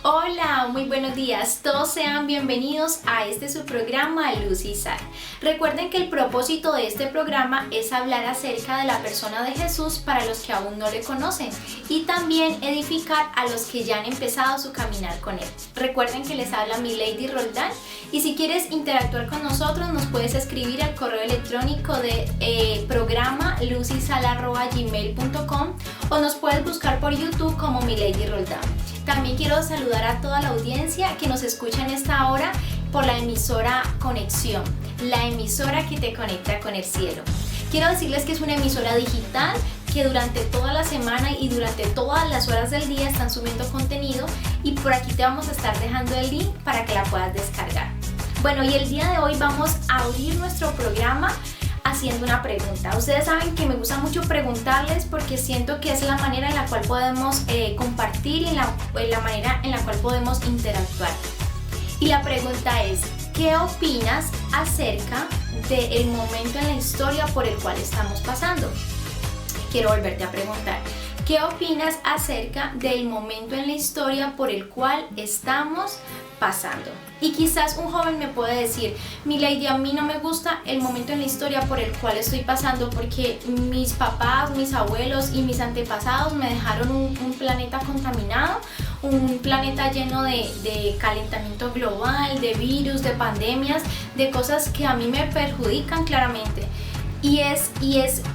Hola, muy buenos días. Todos sean bienvenidos a su programa Luz y Sal. Recuerden que el propósito de este programa es hablar acerca de la persona de Jesús para los que aún no le conocen y también edificar a los que ya han empezado su caminar con él. Recuerden que les habla Milady Roldán y si quieres interactuar con nosotros nos puedes escribir al correo electrónico de programa luzysal@gmail.com o nos puedes buscar por YouTube como Milady Roldán. También quiero saludar a toda la audiencia que nos escucha en esta hora por la emisora Conexión, la emisora que te conecta con el cielo. Quiero decirles que es una emisora digital que durante toda la semana y durante todas las horas del día están subiendo contenido y por aquí te vamos a estar dejando el link para que la puedas descargar. Bueno, y el día de hoy vamos a abrir nuestro programa haciendo una pregunta. Ustedes saben que me gusta mucho preguntarles porque siento que es la manera en la cual podemos compartir y la manera en la cual podemos interactuar. Y la pregunta es, ¿qué opinas acerca del momento en la historia por el cual estamos pasando? Quiero volverte a preguntar, ¿qué opinas acerca del momento en la historia por el cual estamos pasando? Y quizás un joven me puede decir, Milady, a mí no me gusta el momento en la historia por el cual estoy pasando porque mis papás, mis abuelos y mis antepasados me dejaron un planeta contaminado, un planeta lleno de calentamiento global, de virus, de pandemias, de cosas que a mí me perjudican claramente. Y es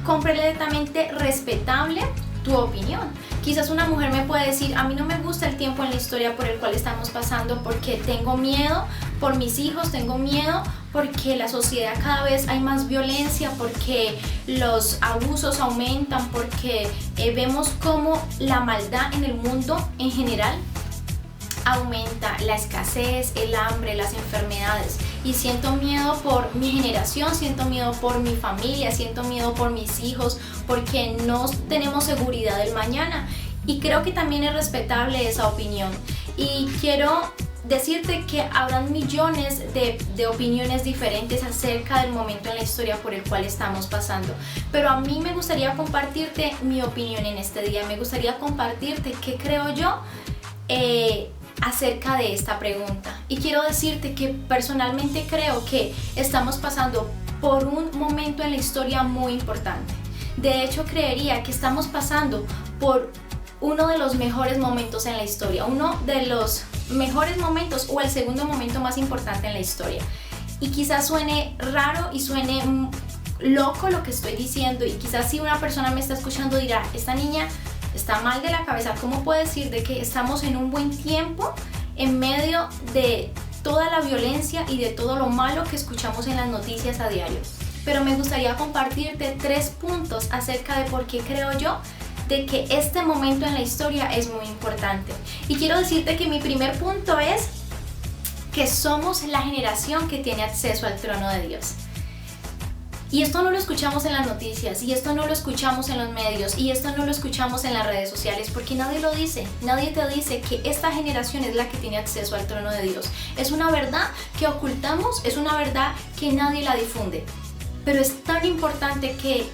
completamente respetable tu opinión. Quizás una mujer me puede decir, a mí no me gusta el tiempo en la historia por el cual estamos pasando porque tengo miedo por mis hijos, tengo miedo porque la sociedad cada vez hay más violencia, porque los abusos aumentan, porque vemos cómo la maldad en el mundo en general aumenta, la escasez, el hambre, las enfermedades, y siento miedo por mi generación, siento miedo por mi familia, siento miedo por mis hijos porque no tenemos seguridad del mañana, y creo que también es respetable esa opinión. Y quiero decirte que habrán millones de opiniones diferentes acerca del momento en la historia por el cual estamos pasando, pero a mí me gustaría compartirte mi opinión en este día, me gustaría compartirte qué creo yo acerca de esta pregunta. Y quiero decirte que personalmente creo que estamos pasando por un momento en la historia muy importante. De hecho, creería que estamos pasando por uno de los mejores momentos en la historia, uno de los mejores momentos o el segundo momento más importante en la historia. Y quizás suene raro y suene loco lo que estoy diciendo, y quizás si una persona me está escuchando dirá, esta niña está mal de la cabeza, ¿cómo puede decir de que estamos en un buen tiempo en medio de toda la violencia y de todo lo malo que escuchamos en las noticias a diario? Pero me gustaría compartirte 3 puntos acerca de por qué creo yo de que este momento en la historia es muy importante. Y quiero decirte que mi primer punto es que somos la generación que tiene acceso al trono de Dios. Y esto no lo escuchamos en las noticias, y esto no lo escuchamos en los medios, y esto no lo escuchamos en las redes sociales, porque nadie lo dice. Nadie te dice que esta generación es la que tiene acceso al trono de Dios. Es una verdad que ocultamos, es una verdad que nadie la difunde. Pero es tan importante que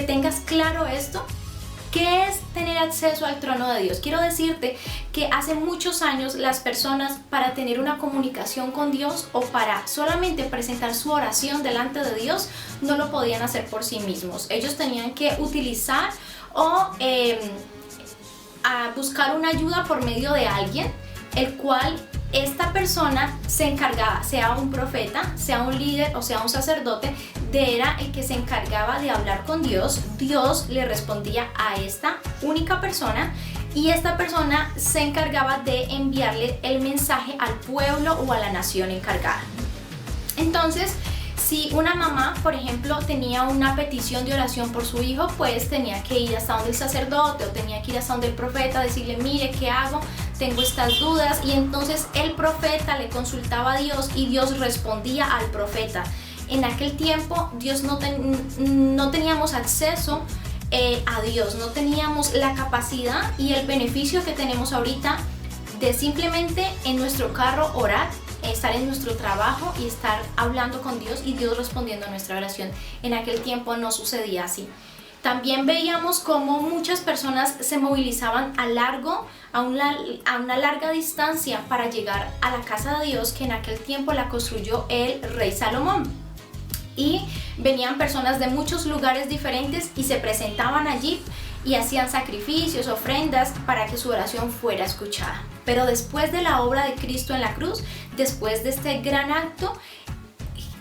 tengas claro esto. ¿Qué es tener acceso al trono de Dios? Quiero decirte que hace muchos años las personas, para tener una comunicación con Dios o para solamente presentar su oración delante de Dios, no lo podían hacer por sí mismos. Ellos tenían que utilizar o a buscar una ayuda por medio de alguien, el cual esta persona se encargaba, sea un profeta, sea un líder o sea un sacerdote, era el que se encargaba de hablar con Dios. Dios le respondía a esta única persona y esta persona se encargaba de enviarle el mensaje al pueblo o a la nación encargada. Entonces, si una mamá, por ejemplo, tenía una petición de oración por su hijo, pues tenía que ir hasta donde el sacerdote o tenía que ir hasta donde el profeta, decirle, mire, ¿qué hago? Tengo estas dudas. Y entonces el profeta le consultaba a Dios y Dios respondía al profeta. En aquel tiempo no teníamos acceso a Dios, no teníamos la capacidad y el beneficio que tenemos ahorita de simplemente en nuestro carro orar, estar en nuestro trabajo y estar hablando con Dios y Dios respondiendo a nuestra oración. En aquel tiempo no sucedía así. También veíamos cómo muchas personas se movilizaban a una larga distancia para llegar a la casa de Dios, que en aquel tiempo la construyó el rey Salomón. Y venían personas de muchos lugares diferentes y se presentaban allí y hacían sacrificios, ofrendas para que su oración fuera escuchada. Pero después de la obra de Cristo en la cruz, después de este gran acto,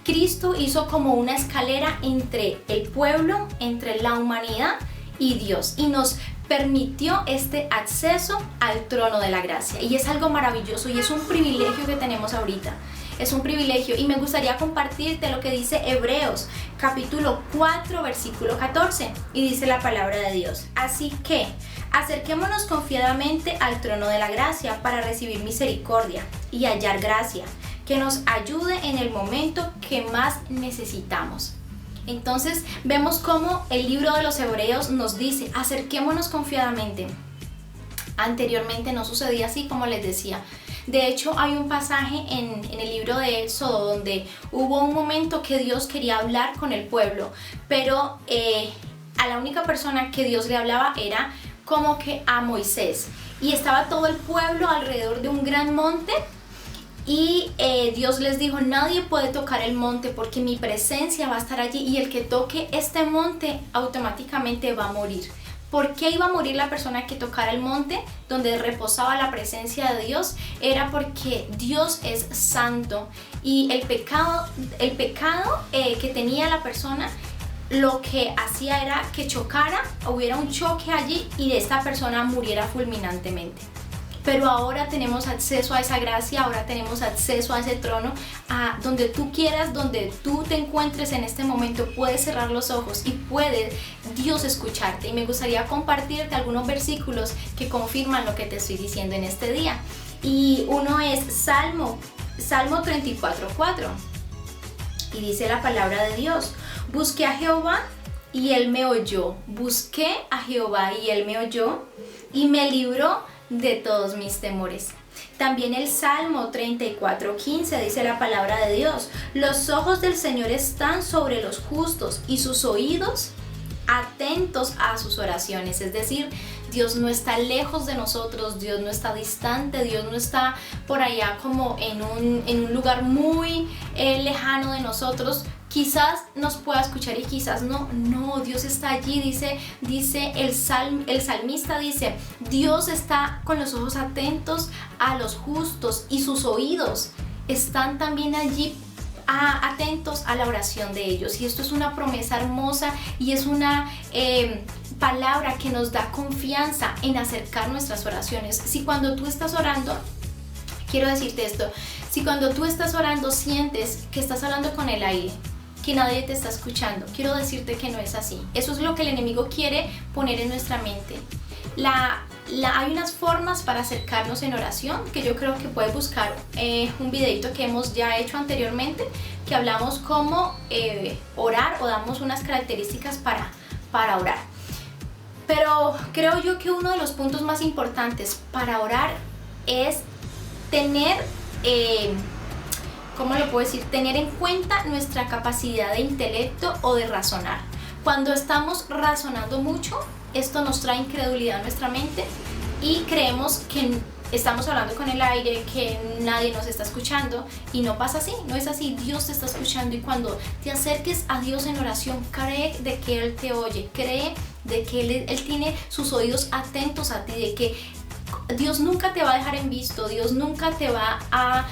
Cristo hizo como una escalera entre el pueblo, entre la humanidad y Dios, y nos permitió este acceso al trono de la gracia. Y es algo maravilloso y es un privilegio que tenemos ahorita. Es un privilegio, y me gustaría compartirte lo que dice Hebreos capítulo 4 versículo 14, y dice la palabra de Dios: así que acerquémonos confiadamente al trono de la gracia para recibir misericordia y hallar gracia que nos ayude en el momento que más necesitamos. Entonces vemos cómo el libro de los Hebreos nos dice: acerquémonos confiadamente. Anteriormente no sucedía así, como les decía. De hecho, hay un pasaje en el libro de Éxodo donde hubo un momento que Dios quería hablar con el pueblo, pero a la única persona que Dios le hablaba era como que a Moisés, y estaba todo el pueblo alrededor de un gran monte. Y Dios les dijo: nadie puede tocar el monte porque mi presencia va a estar allí, y el que toque este monte automáticamente va a morir. ¿Por qué iba a morir la persona que tocara el monte donde reposaba la presencia de Dios? Era porque Dios es santo, y el pecado que tenía la persona lo que hacía era que chocara, hubiera un choque allí y esta persona muriera fulminantemente. Pero ahora tenemos acceso a esa gracia, ahora tenemos acceso a ese trono, a donde tú quieras, donde tú te encuentres en este momento, puedes cerrar los ojos y puede Dios escucharte. Y me gustaría compartirte algunos versículos que confirman lo que te estoy diciendo en este día. Y uno es Salmo 34:4. Y dice la palabra de Dios: busqué a Jehová y él me oyó. Busqué a Jehová y él me oyó y me libró de todos mis temores. También el Salmo 34:15 dice la palabra de Dios: los ojos del Señor están sobre los justos y sus oídos atentos a sus oraciones. Es decir, Dios no está lejos de nosotros, Dios no está distante, Dios no está por allá como en un lugar muy lejano de nosotros. Quizás nos pueda escuchar y quizás no. No, Dios está allí. Dice el salmista, dice: Dios está con los ojos atentos a los justos y sus oídos están también allí atentos a la oración de ellos. Y esto es una promesa hermosa y es una palabra que nos da confianza en acercar nuestras oraciones. Si cuando tú estás orando, quiero decirte esto, si cuando tú estás orando sientes que estás hablando con el aire, que nadie te está escuchando, quiero decirte que no es así. Eso es lo que el enemigo quiere poner en nuestra mente. Hay unas formas para acercarnos en oración que yo creo que puedes buscar un videito que hemos ya hecho anteriormente, que hablamos cómo orar o damos unas características para orar. Pero creo yo que uno de los puntos más importantes para orar es tener, ¿cómo lo puedo decir? Tener en cuenta nuestra capacidad de intelecto o de razonar. Cuando estamos razonando mucho, esto nos trae incredulidad a nuestra mente y creemos que estamos hablando con el aire, que nadie nos está escuchando, y no pasa así, no es así. Dios te está escuchando, y cuando te acerques a Dios en oración, cree de que Él te oye, cree de que Él tiene sus oídos atentos a ti, de que Dios nunca te va a dejar en visto, Dios nunca te va a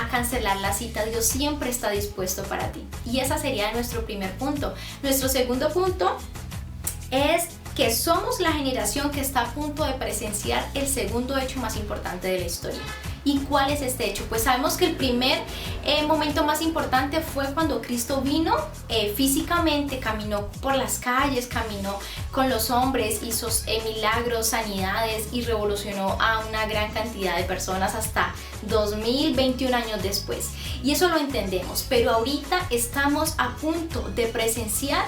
cancelar la cita, Dios siempre está dispuesto para ti. Y ese sería nuestro primer punto. Nuestro segundo punto es que somos la generación que está a punto de presenciar el segundo hecho más importante de la historia. ¿Y cuál es este hecho? Pues sabemos que el primer momento más importante fue cuando Cristo vino físicamente, caminó por las calles, caminó con los hombres, hizo milagros, sanidades y revolucionó a una gran cantidad de personas hasta 2021 años después. Y eso lo entendemos, pero ahorita estamos a punto de presenciar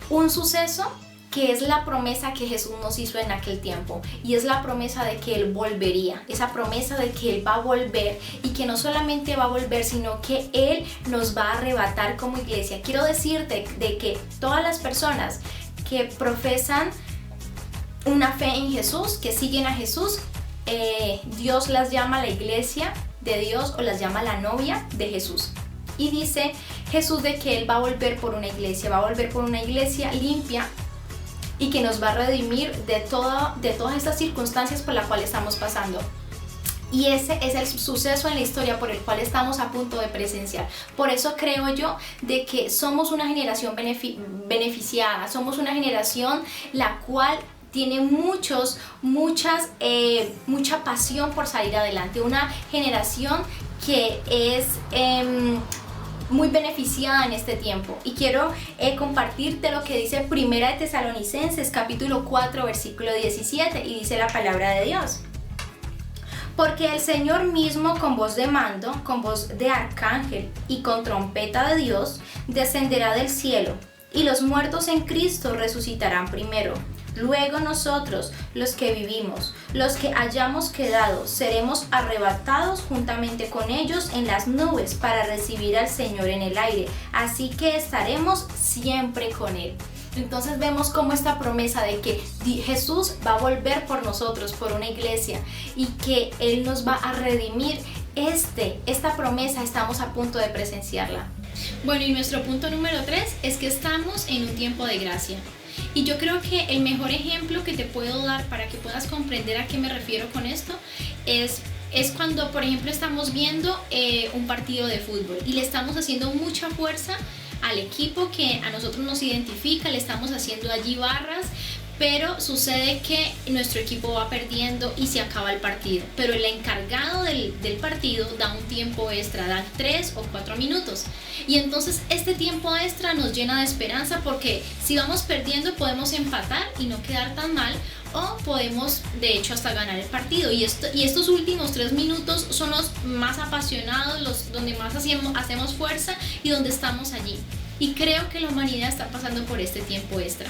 un suceso que es la promesa que Jesús nos hizo en aquel tiempo, y es la promesa de que Él volvería, esa promesa de que Él va a volver, y que no solamente va a volver, sino que Él nos va a arrebatar como iglesia. Quiero decirte de que todas las personas que profesan una fe en Jesús, que siguen a Jesús, Dios las llama la iglesia de Dios o las llama la novia de Jesús. Y dice Jesús de que Él va a volver por una iglesia, va a volver por una iglesia limpia y que nos va a redimir de todas estas circunstancias por las cuales estamos pasando. Y ese es el suceso en la historia por el cual estamos a punto de presenciar. Por eso creo yo de que somos una generación beneficiada, somos una generación la cual tiene mucha pasión por salir adelante, una generación que es muy beneficiada en este tiempo. Y quiero compartirte lo que dice Primera de Tesalonicenses capítulo 4 versículo 17, y dice la palabra de Dios: porque el Señor mismo, con voz de mando, con voz de arcángel y con trompeta de Dios, descenderá del cielo, y los muertos en Cristo resucitarán primero. Luego nosotros, los que vivimos, los que hayamos quedado, seremos arrebatados juntamente con ellos en las nubes para recibir al Señor en el aire. Así que estaremos siempre con Él. Entonces vemos cómo esta promesa de que Jesús va a volver por nosotros, por una iglesia, y que Él nos va a redimir, esta promesa estamos a punto de presenciarla. Bueno, y nuestro punto número 3 es que estamos en un tiempo de gracia. Y yo creo que el mejor ejemplo que te puedo dar para que puedas comprender a qué me refiero con esto es cuando, por ejemplo, estamos viendo un partido de fútbol y le estamos haciendo mucha fuerza al equipo que a nosotros nos identifica, le estamos haciendo allí barras, pero sucede que nuestro equipo va perdiendo y se acaba el partido. Pero el encargado del partido da un tiempo extra, da 3 o 4 minutos. Y entonces este tiempo extra nos llena de esperanza, porque si vamos perdiendo podemos empatar y no quedar tan mal, o podemos de hecho hasta ganar el partido. Y estos últimos 3 minutos son los más apasionados, los donde más hacemos fuerza y donde estamos allí. Y creo que la humanidad está pasando por este tiempo extra.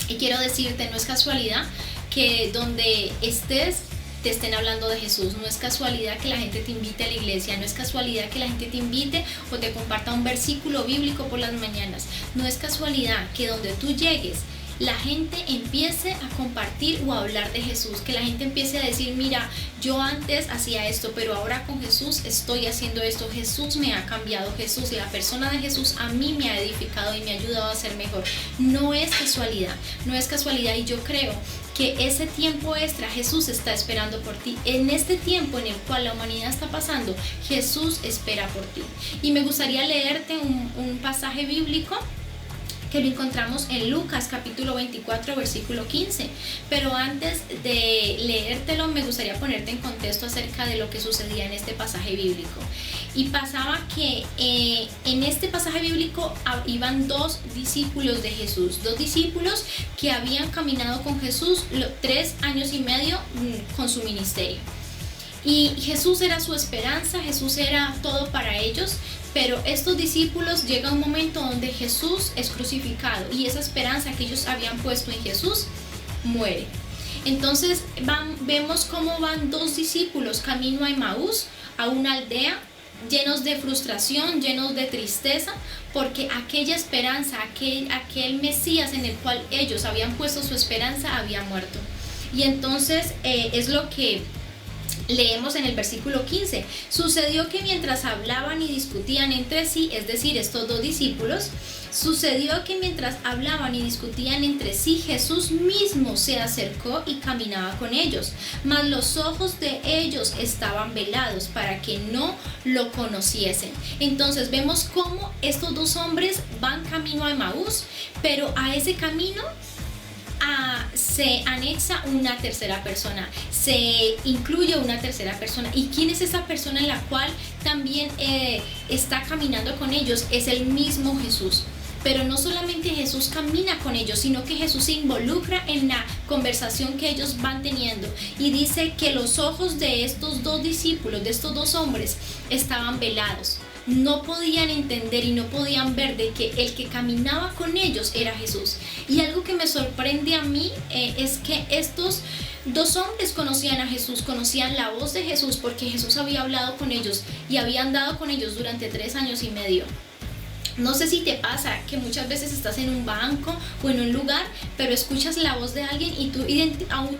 Y quiero decirte, no es casualidad que donde estés te estén hablando de Jesús, no es casualidad que la gente te invite a la iglesia, no es casualidad que la gente te invite o te comparta un versículo bíblico por las mañanas, no es casualidad que donde tú llegues la gente empiece a compartir o a hablar de Jesús, que la gente empiece a decir: mira, yo antes hacía esto, pero ahora con Jesús estoy haciendo esto, Jesús me ha cambiado, Jesús, la persona de Jesús a mí me ha edificado y me ha ayudado a ser mejor. No es casualidad, no es casualidad, y yo creo que ese tiempo extra Jesús está esperando por ti. En este tiempo en el cual la humanidad está pasando, Jesús espera por ti. Y me gustaría leerte un pasaje bíblico que lo encontramos en Lucas capítulo 24 versículo 15, pero antes de leértelo me gustaría ponerte en contexto acerca de lo que sucedía en este pasaje bíblico. Y pasaba que en este pasaje bíblico iban 2 discípulos de Jesús, 2 discípulos que habían caminado con Jesús 3 años y medio con su ministerio. Y Jesús era su esperanza, Jesús era todo para ellos. Pero estos discípulos, llega un momento donde Jesús es crucificado y esa esperanza que ellos habían puesto en Jesús muere. Entonces vemos cómo van 2 discípulos camino a Emaús, a una aldea, llenos de frustración, llenos de tristeza, porque aquella esperanza, aquel Mesías en el cual ellos habían puesto su esperanza había muerto. Y entonces es lo que leemos en el versículo 15. Sucedió que mientras hablaban y discutían entre sí, es decir, estos 2 discípulos, sucedió que mientras hablaban y discutían entre sí, Jesús mismo se acercó y caminaba con ellos, mas los ojos de ellos estaban velados para que no lo conociesen. Entonces vemos cómo estos 2 hombres van camino a Emaús, pero a ese camino se anexa una tercera persona, se incluye una tercera persona. ¿Y quién es esa persona en la cual también está caminando con ellos? Es el mismo Jesús. Pero no solamente Jesús camina con ellos, sino que Jesús se involucra en la conversación que ellos van teniendo. Y dice que los ojos de estos 2 discípulos, de estos 2 hombres, estaban velados. No podían entender y no podían ver de que el que caminaba con ellos era Jesús. Y algo que me sorprende a mí es que estos 2 hombres conocían a Jesús, conocían la voz de Jesús, porque Jesús había hablado con ellos y había andado con ellos durante 3 años y medio. No sé si te pasa que muchas veces estás en un banco o en un lugar, pero escuchas la voz de alguien y tú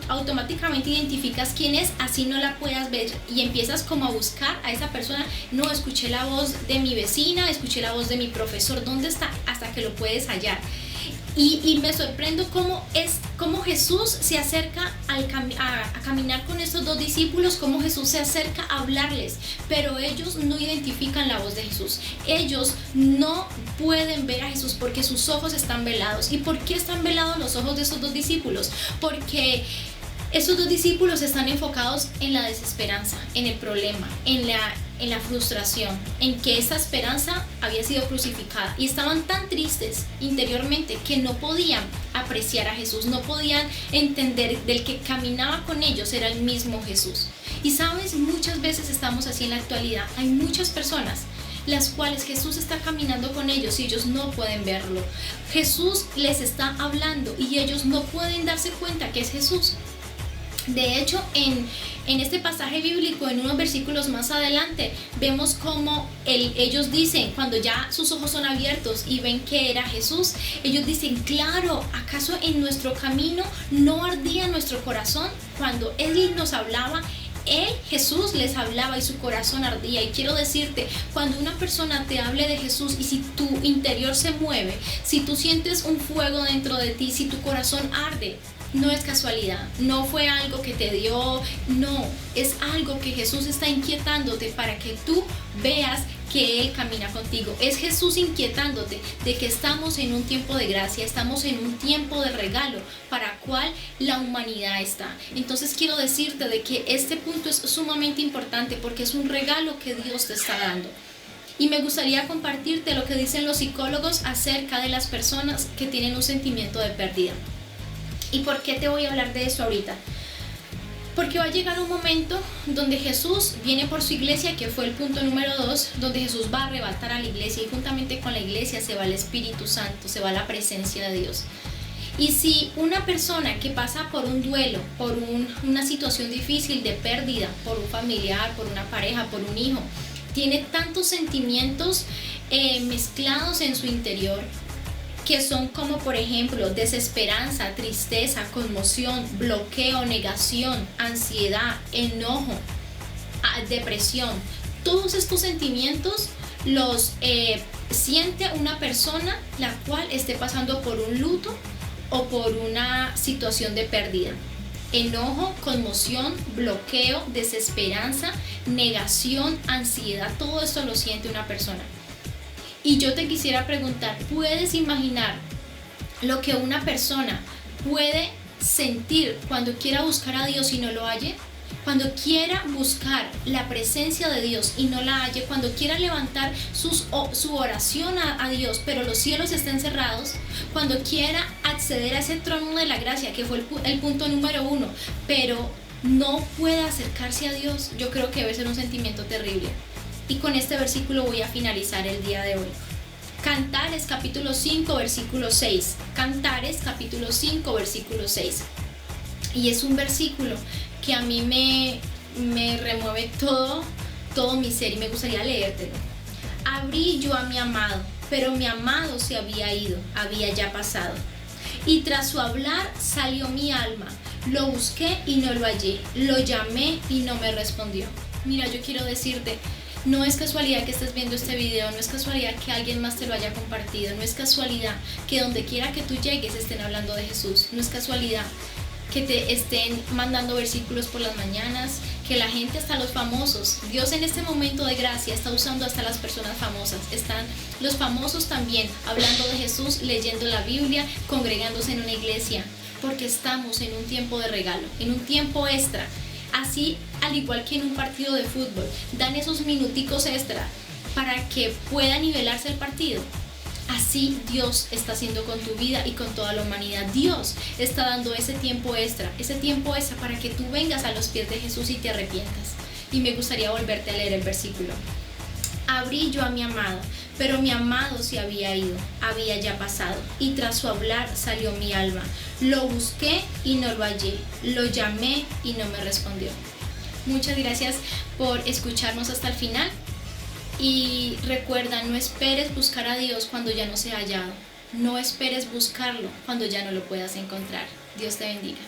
automáticamente identificas quién es, así no la puedas ver, y empiezas como a buscar a esa persona. No, escuché la voz de mi vecina, escuché la voz de mi profesor, ¿dónde está? Hasta que lo puedes hallar. Y me sorprendo cómo Jesús se acerca a caminar con estos dos discípulos, cómo Jesús se acerca a hablarles, pero ellos no identifican la voz de Jesús. Ellos no pueden ver a Jesús porque sus ojos están velados. ¿Y por qué están velados los ojos de esos dos discípulos? Porque estos dos discípulos están enfocados en la desesperanza, en el problema, en la frustración, en que esa esperanza había sido crucificada, y estaban tan tristes interiormente que no podían apreciar a Jesús, no podían entender del que caminaba con ellos era el mismo Jesús. Y sabes, muchas veces estamos así en la actualidad. Hay muchas personas las cuales Jesús está caminando con ellos y ellos no pueden verlo. Jesús les está hablando y ellos no pueden darse cuenta que es Jesús. De hecho, en este pasaje bíblico, en unos versículos más adelante, vemos cómo ellos dicen, cuando ya sus ojos son abiertos y ven que era Jesús, ellos dicen: claro, ¿acaso en nuestro camino no ardía nuestro corazón cuando Él nos hablaba? Jesús les hablaba y su corazón ardía. Y quiero decirte, cuando una persona te hable de Jesús y si tu interior se mueve, si tú sientes un fuego dentro de ti, si tu corazón arde, no es casualidad, no fue algo que te dio, no, es algo que Jesús está inquietándote para que tú veas que Él camina contigo. Es Jesús inquietándote de que estamos en un tiempo de gracia, estamos en un tiempo de regalo para cual la humanidad está. Entonces quiero decirte de que este punto es sumamente importante porque es un regalo que Dios te está dando. Y me gustaría compartirte lo que dicen los psicólogos acerca de las personas que tienen un sentimiento de pérdida. ¿Y por qué te voy a hablar de eso ahorita? Porque va a llegar un momento donde Jesús viene por su iglesia, que fue el punto número 2, donde Jesús va a arrebatar a la iglesia y juntamente con la iglesia se va el Espíritu Santo, se va la presencia de Dios. Y si una persona que pasa por un duelo, por una situación difícil de pérdida, por un familiar, por una pareja, por un hijo, tiene tantos sentimientos mezclados en su interior, que son como por ejemplo desesperanza, tristeza, conmoción, bloqueo, negación, ansiedad, enojo, depresión. Todos estos sentimientos los siente una persona la cual esté pasando por un luto o por una situación de pérdida. Enojo, conmoción, bloqueo, desesperanza, negación, ansiedad, todo esto lo siente una persona. Y yo te quisiera preguntar, ¿puedes imaginar lo que una persona puede sentir cuando quiera buscar a Dios y no lo halle? Cuando quiera buscar la presencia de Dios y no la halle, cuando quiera levantar su oración a Dios, pero los cielos estén cerrados, cuando quiera acceder a ese trono de la gracia, que fue el punto número 1, pero no puede acercarse a Dios, yo creo que debe ser un sentimiento terrible. Y con este versículo voy a finalizar el día de hoy. Cantares capítulo 5 versículo 6. Cantares capítulo 5 versículo 6. Y es un versículo que a mí me remueve todo mi ser y me gustaría leértelo. Abrí yo a mi amado, pero mi amado se había ido, había ya pasado. Y tras su hablar salió mi alma. Lo busqué y no lo hallé. Lo llamé y no me respondió. Mira, yo quiero decirte, no es casualidad que estés viendo este video, no es casualidad que alguien más te lo haya compartido, no es casualidad que donde quiera que tú llegues estén hablando de Jesús, no es casualidad que te estén mandando versículos por las mañanas, que la gente, hasta los famosos, Dios en este momento de gracia está usando hasta las personas famosas, están los famosos también hablando de Jesús, leyendo la Biblia, congregándose en una iglesia, porque estamos en un tiempo de regalo, en un tiempo extra. Así, al igual que en un partido de fútbol, dan esos minuticos extra para que pueda nivelarse el partido. Así Dios está haciendo con tu vida y con toda la humanidad. Dios está dando ese tiempo extra para que tú vengas a los pies de Jesús y te arrepientas. Y me gustaría volverte a leer el versículo. Abrí yo a mi amado, pero mi amado se había ido, había ya pasado, y tras su hablar salió mi alma. Lo busqué y no lo hallé, lo llamé y no me respondió. Muchas gracias por escucharnos hasta el final Y recuerda, no esperes buscar a Dios cuando ya no sea hallado. No esperes buscarlo cuando ya no lo puedas encontrar. Dios te bendiga.